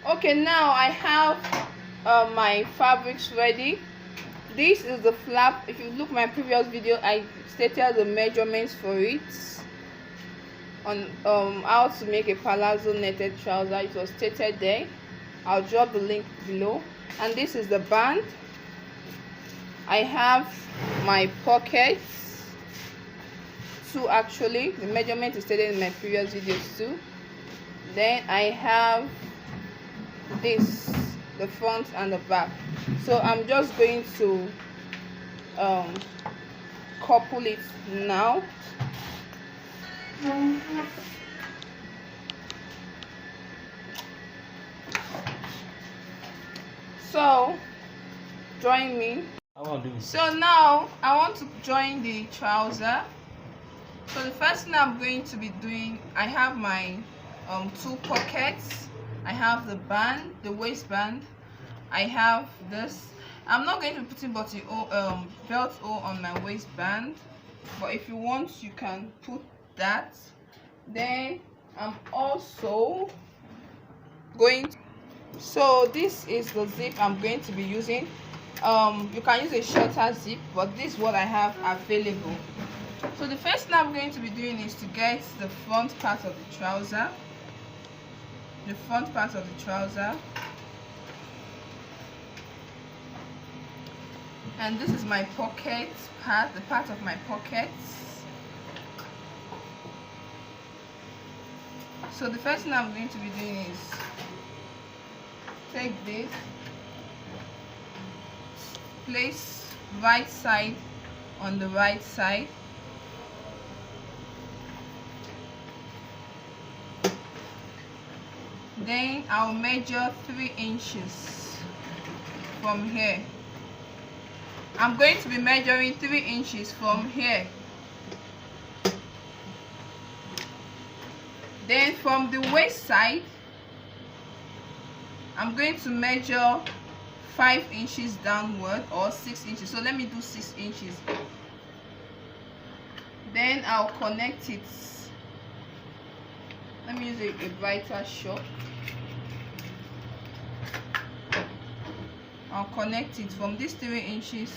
Okay, now I have my fabrics ready. This is the flap. If you look my previous video, I stated the measurements for it on how to make a palazzo netted trouser. It was stated there. I'll drop the link below. And this is the band. I have my pockets, two actually. The measurement is stated in my previous videos too. Then I have this, the front and the back. So I'm just going to couple it now. So join me. So now I want to join the trouser. So the first thing I'm going to be doing, I have my two pockets. I have the band, the waistband. I have this. I'm not going to be putting belt O on my waistband, but if you want, you can put that. Then I'm also going to, so this is the zip I'm going to be using. You can use a shorter zip, but this is what I have available. So the first thing I'm going to be doing is to get the front part of the trouser. And this is my pocket part, the part of my pockets. So the first thing I'm going to be doing is take this, place right side on the right side, then I'll measure 3 inches from here. I'm going to be measuring 3 inches from here. Then from the waist side, I'm going to measure 5 inches downward, or 6 inches. So let me do 6 inches. Then I'll connect it. Let me use a brighter shot. I'll connect it from these 3 inches.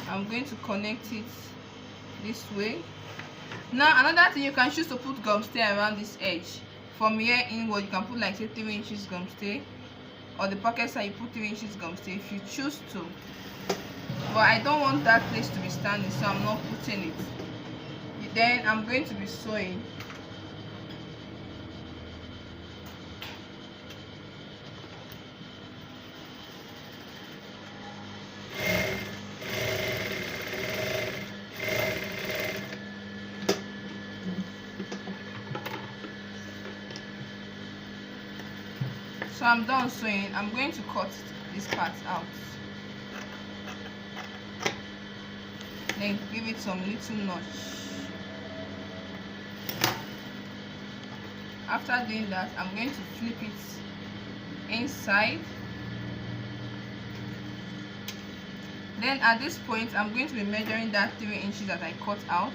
I'm going to connect it this way. Now another thing, you can choose to put gum stay around this edge. From here inward, you can put like say 3 inches gum stay, or the pocket side you put 3 inches gum stay if you choose to. But I don't want that place to be standing, so I'm not putting it. Then I'm going to be sewing. So I'm done sewing. I'm going to cut this part out. Then give it some little notch. After doing that, I'm going to flip it inside. Then at this point, I'm going to be measuring that 3 inches that I cut out,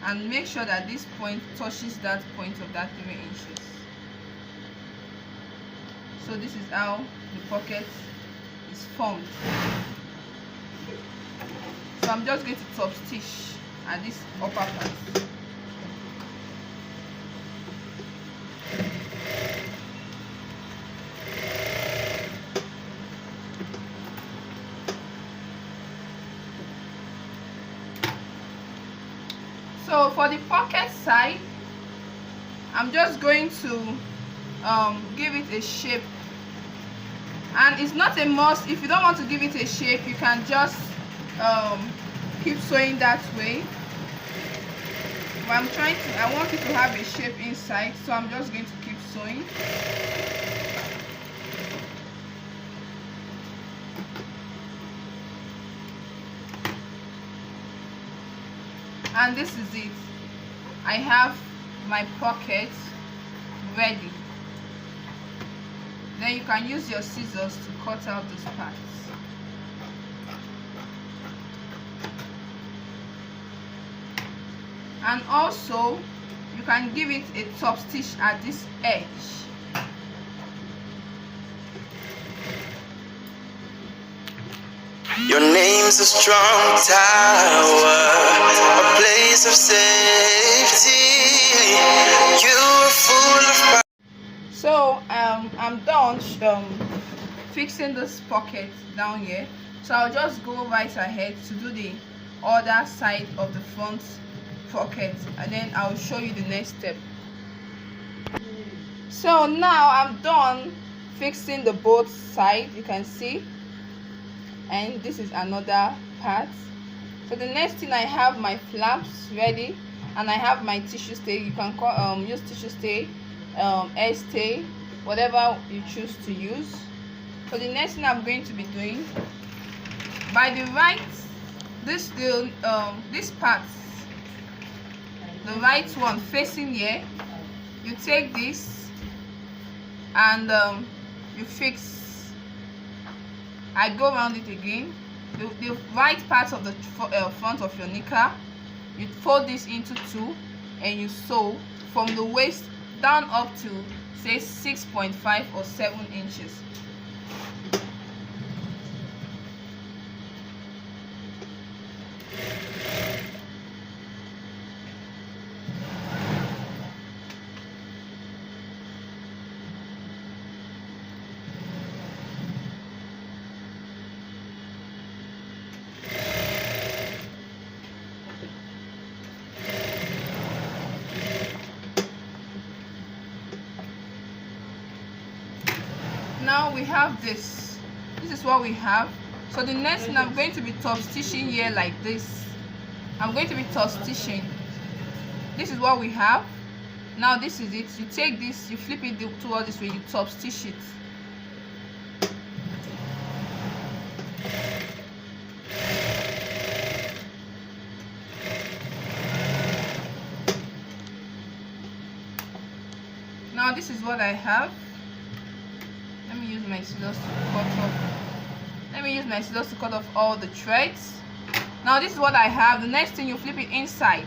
and make sure that this point touches that point of that 3 inches. So this is how the pocket is formed. So I'm just going to top stitch at this upper part. So for the pocket side, I'm just going to give it a shape, and it's not a must. If you don't want to give it a shape, you can just keep sewing that way. But I want it to have a shape inside, so I'm just going to keep sewing. And this is it. I have my pocket ready. Then you can use your scissors to cut out those parts. And also you can give it a top stitch at this edge. Your name's a strong tower, a place of safety. You're full of power. So I'm done fixing this pocket down here. So I'll just go right ahead to do the other side of the front pocket, and then I'll show you the next step. So now I'm done fixing the both sides, you can see, and this is another part. So the next thing, I have my flaps ready, and I have my tissue stay. You can call use tissue stay, air stay, whatever you choose to use. So the next thing I'm going to be doing, by the right, this part, the right one facing here, you take this and you fix. I go around it again. The right part of the front of your Nika, you fold this into two and you sew from the waist down up to say 6.5 or 7 inches. Now we have this is what we have. So the next thing, I'm going to be top stitching here like this. I'm going to be top stitching. This is what we have. Now this is it. You take this, you flip it towards this way, you top stitch it. Now this is what I have. Let me use my scissors to cut off all the threads. Now this is what I have. The next thing, you flip it inside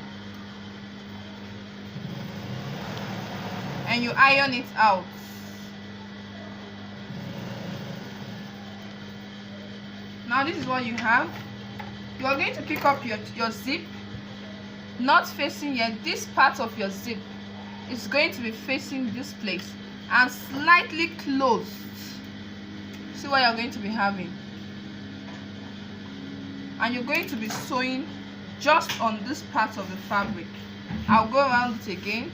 and you iron it out. Now this is what you have. You are going to pick up your zip, not facing here. This part of your zip is going to be facing this place and slightly closed. See what you're going to be having, and you're going to be sewing just on this part of the fabric. I'll go around it again.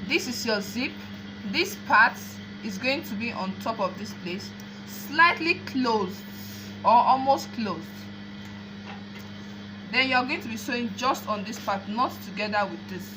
This is your zip. This part is going to be on top of this place, slightly closed or almost closed. Then you're going to be sewing just on this part, not together with this.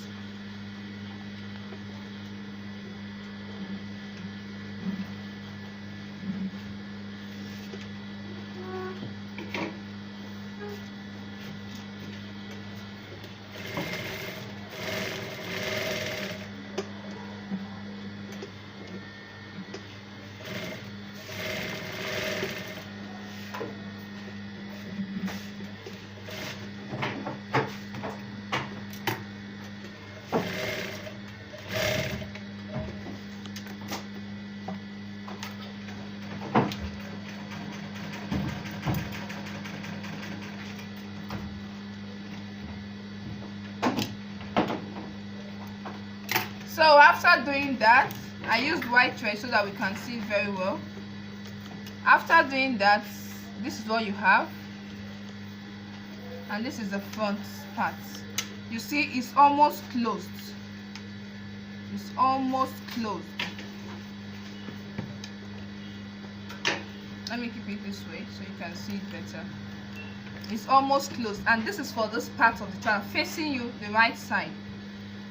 So after doing that, I used white thread so that we can see it very well. After doing that, this is what you have, and this is the front part. You see, it's almost closed. It's almost closed. Let me keep it this way so you can see it better. It's almost closed, and this is for this part of the trouser facing you, the right side.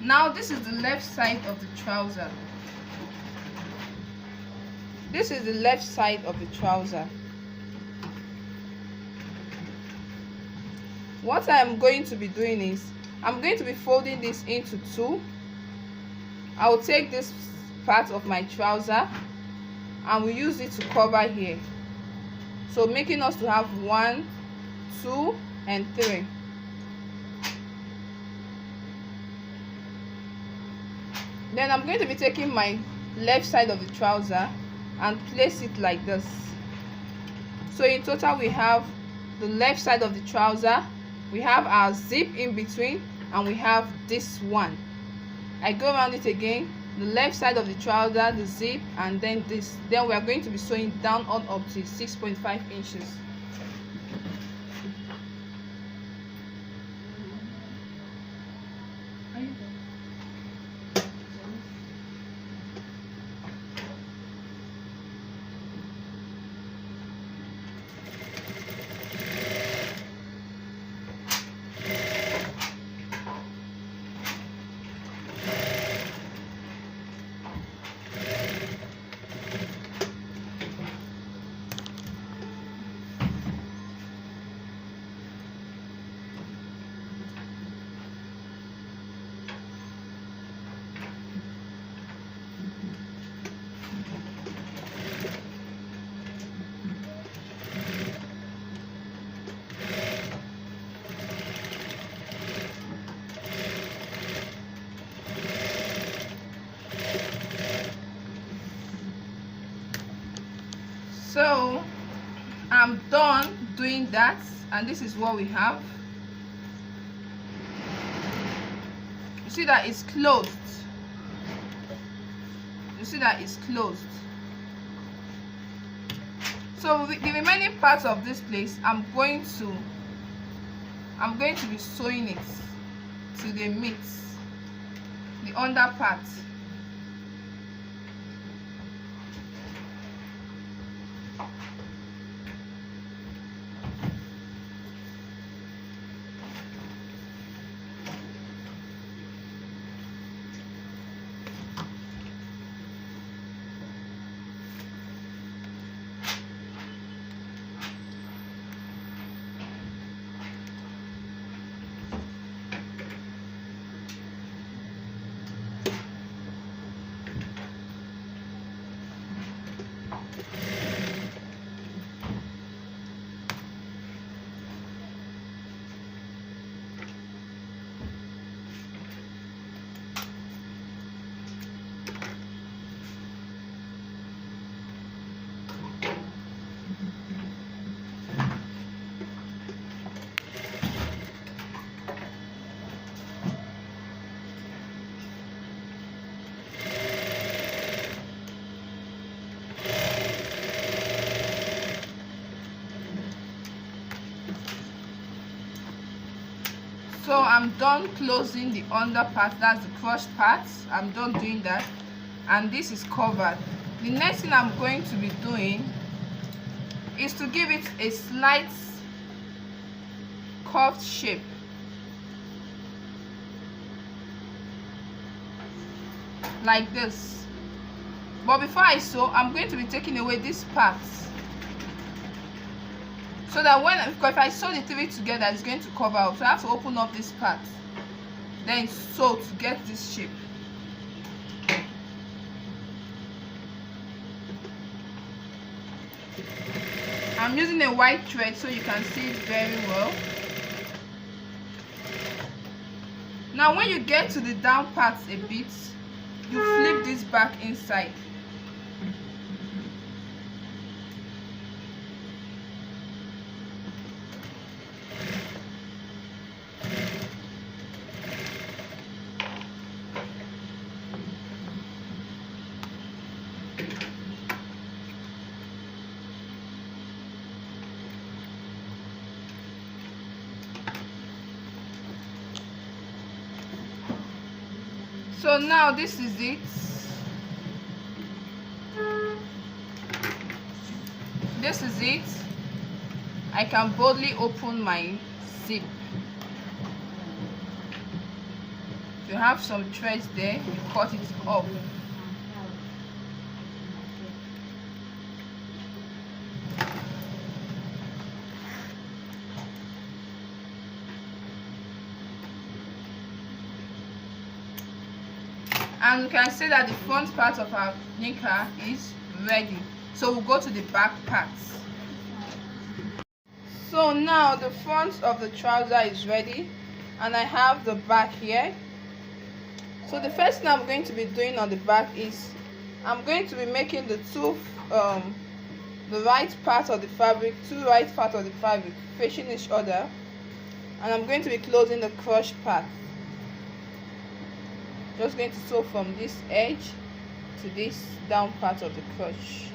Now this is the left side of the trouser. This is the left side of the trouser. What I'm going to be doing is, I'm going to be folding this into two. I will take this part of my trouser and we use it to cover here, so making us to have 1, 2 and 3. Then I'm going to be taking my left side of the trouser and place it like this. So in total we have the left side of the trouser, we have our zip in between, and we have this one. I go around it again, the left side of the trouser, the zip, and then this. Then we are going to be sewing down on up to 6.5 inches. So I'm done doing that, and this is what we have. You see that it's closed. You see that it's closed. So the remaining parts of this place, I'm going to be sewing it to the meat, the under part. So I'm done closing the under part, that's the crushed part. I'm done doing that, and this is covered. The next thing I'm going to be doing is to give it a slight curved shape, like this. But before I sew, I'm going to be taking away this part, so that if I sew the three together, it's going to cover up. So I have to open up this part, then sew to get this shape. I'm using a white thread so you can see it very well. Now when you get to the down parts a bit, you flip this back inside. So now this is it. This is it. I can boldly open my zip. If you have some threads there, you cut it off. And you can see that the front part of our Nika is ready. So we'll go to the back parts. So now the front of the trouser is ready, and I have the back here. So the first thing I'm going to be doing on the back is I'm going to be making the two the right part of the fabric, two right parts of the fabric facing each other, and I'm going to be closing the crotch part. Just going to sew from this edge to this down part of the crotch.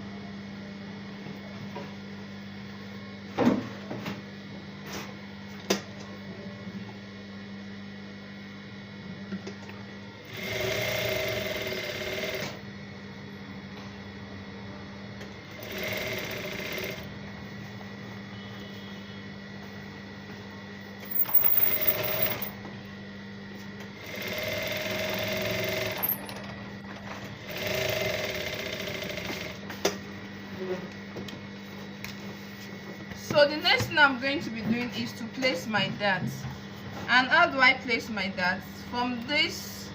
So the next thing I'm going to be doing is to place my darts. And how do I place my darts? From this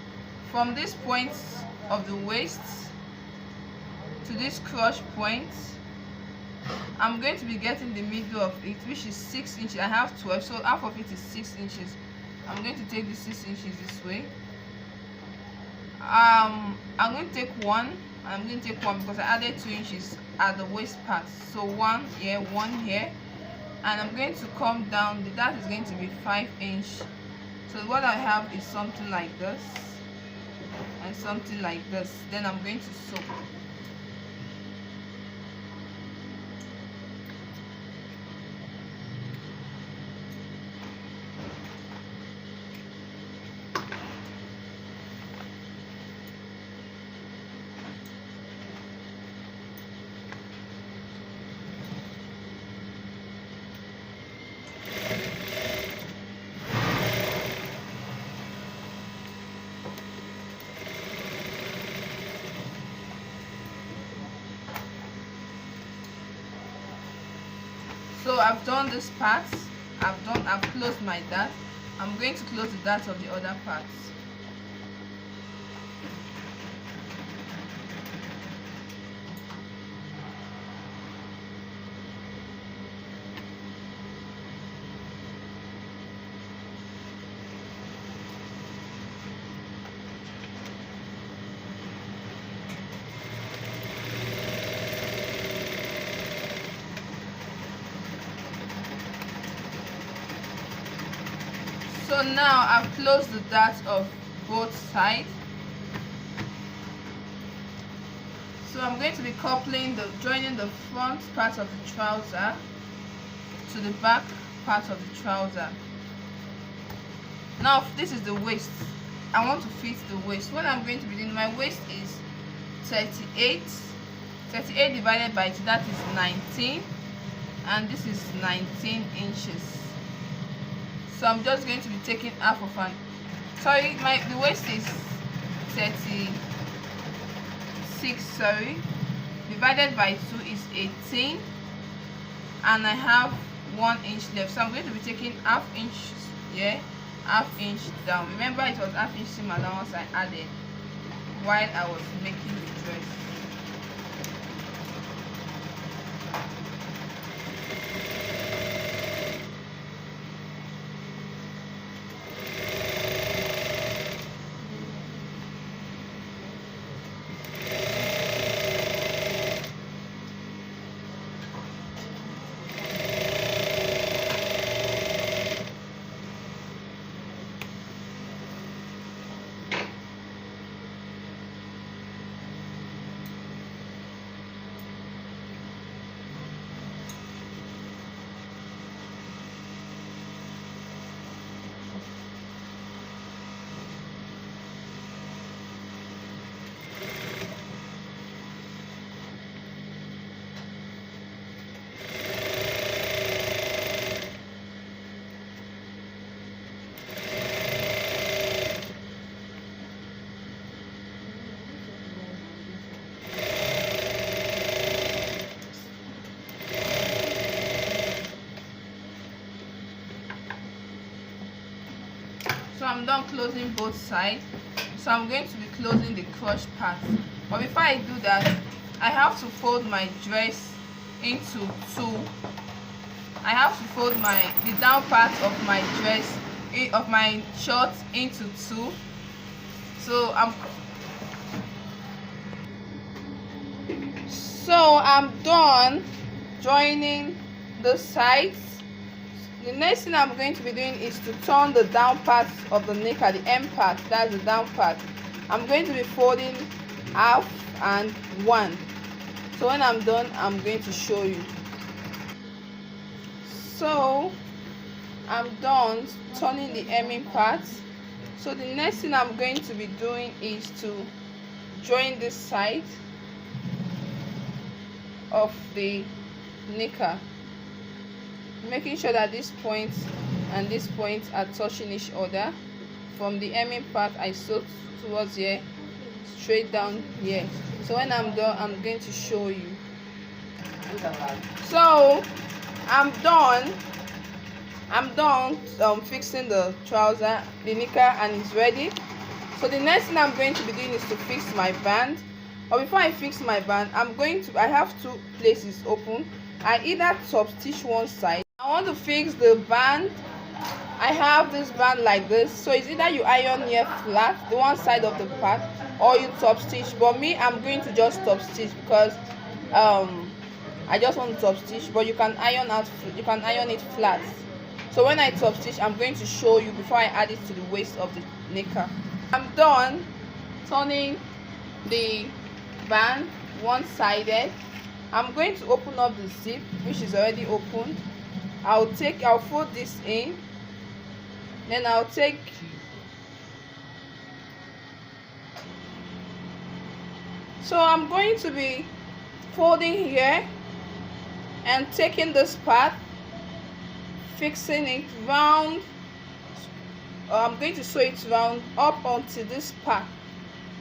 point of the waist to this crotch point, I'm going to be getting the middle of it, which is 6 inches. I have 12, so half of it is 6 inches. I'm going to take the 6 inches this way. I'm going to take one. I'm going to take one because I added 2 inches at the waist part. So one here, and I'm going to come down. The dart is going to be 5 inches. So what I have is something like this and something like this. Then I'm going to sew. So I've done this part. I've closed my dart. I'm going to close the dart of the other parts. So now I've closed the dart of both sides. So I'm going to be joining the front part of the trouser to the back part of the trouser. Now this is the waist. I want to fit the waist. What I'm going to be doing, my waist is 38. 38 divided by 2, that is 19, and this is 19 inches. So I'm just going to be taking half of an, the waist is 36, divided by 2 is 18, and I have 1 inch left. So I'm going to be taking half inch here, half inch down. Remember, it was half inch seam allowance I added while I was making the dress. So I'm done closing both sides. So I'm going to be closing the crotch part. But before I do that, I have to fold my dress into 2. I have to fold the down part of my dress, of my short, into 2. So I'm done joining the sides. The next thing I'm going to be doing is to turn the down part of the Nika, the end part, that's the down part. I'm going to be folding half and one. So when I'm done, I'm going to show you. So I'm done turning the hemming part. So the next thing I'm going to be doing is to join this side of the Nika, making sure that this point and this point are touching each other. From the hemming part, I sew towards here, straight down here. So when I'm done, I'm going to show you. So I'm done fixing the trouser, the Nika, and it's ready. So the next thing I'm going to be doing is to fix my band. But before I fix my band, I have two places open. I either top stitch one side. I want to fix the band. I have this band like this, so it's either you iron here flat, the one side of the part, or you top stitch. But me, I'm going to just top stitch because I just want to top stitch. But you can iron it flat. So when I top stitch, I'm going to show you before I add it to the waist of the Nika. I'm done turning the band one-sided. I'm going to open up the zip, which is already opened. I'll fold this in, then so I'm going to be folding here and taking this part, fixing it round. I'm going to sew it round up onto this part,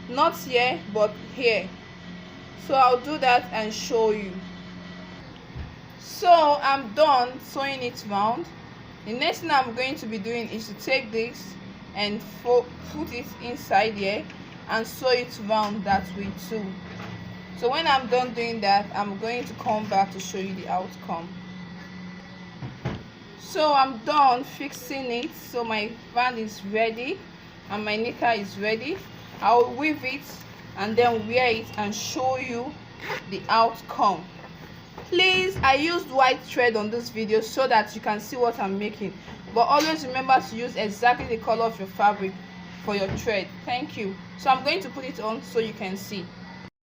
not here but here. So I'll do that and show you. So I'm done sewing it round. The next thing I'm going to be doing is to take this and put it inside here and sew it round that way too. So when I'm done doing that, I'm going to come back to show you the outcome. So I'm done fixing it. So my band is ready and my Nika is ready. I'll weave it and then wear it and show you the outcome. Please, I used white thread on this video so that you can see what I'm making, but always remember to use exactly the color of your fabric for your thread. Thank you. So I'm going to put it on so you can see.